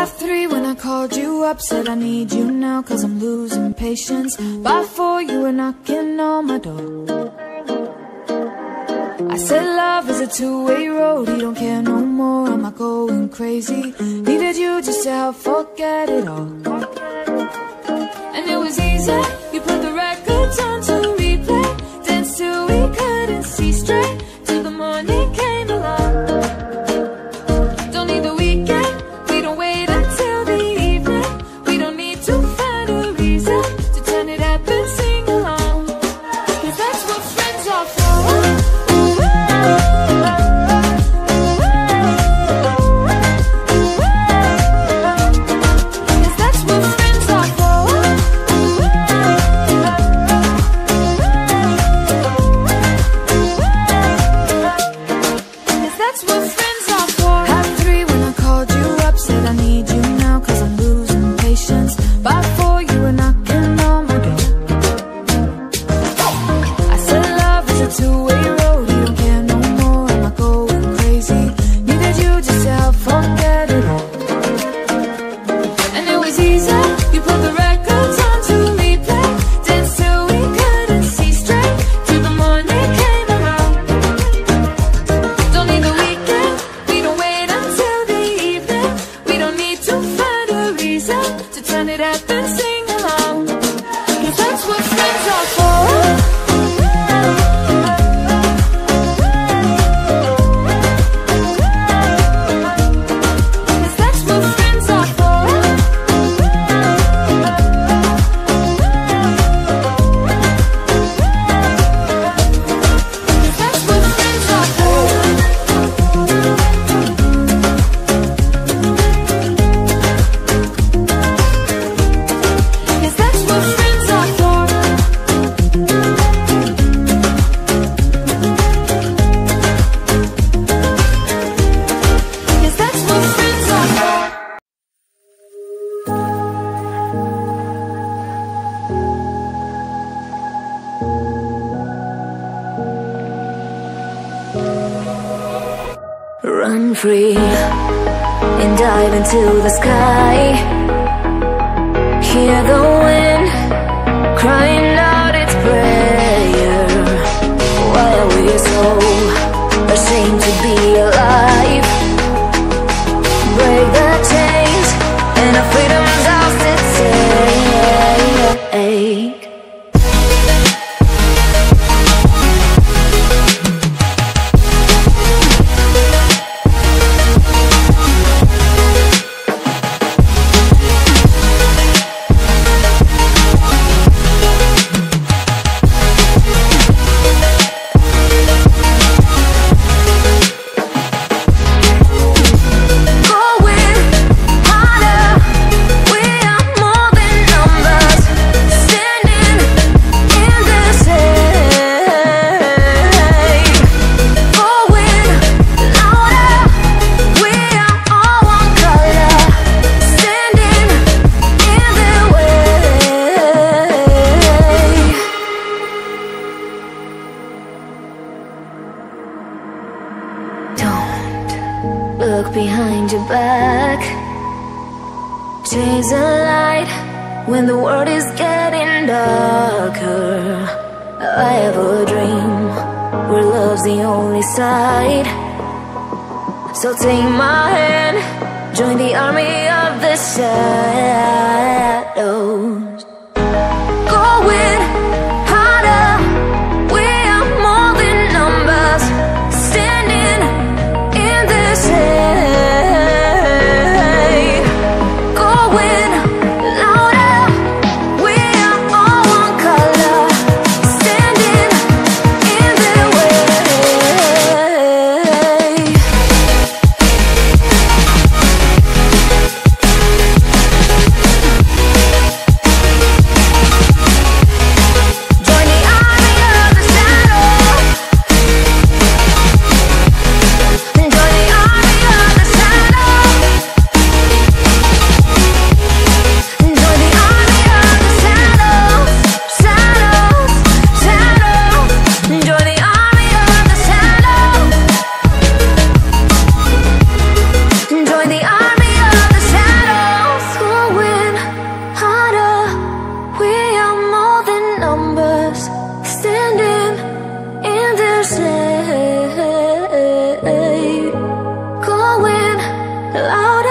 3 when I called you up, said I need you now cause I'm losing patience. By 4 you were knocking on my door. I said love is a two-way road, you don't care no more, I'm not going crazy. Needed you just to help forget it all. And it was easy, you put the records on to replay. Danced till we couldn't see straight, till the morning came along. Don't need the weekend, we don't wait until the evening. We don't need to find a reason to turn it up and sing along. Cause that's what friends are for. Run free and dive into the sky. Hear the wind crying out its prayer. Why are we so ashamed to be alive? Break the chains and our freedom's ours to take. Look behind your back. Chase a light when the world is getting darker. I have a dream where love's the only side. So take my hand, join the army of the shadows. Going harder, we are more than numbers, standing in this air. Going louder, we are all one color, standing in their way. louder.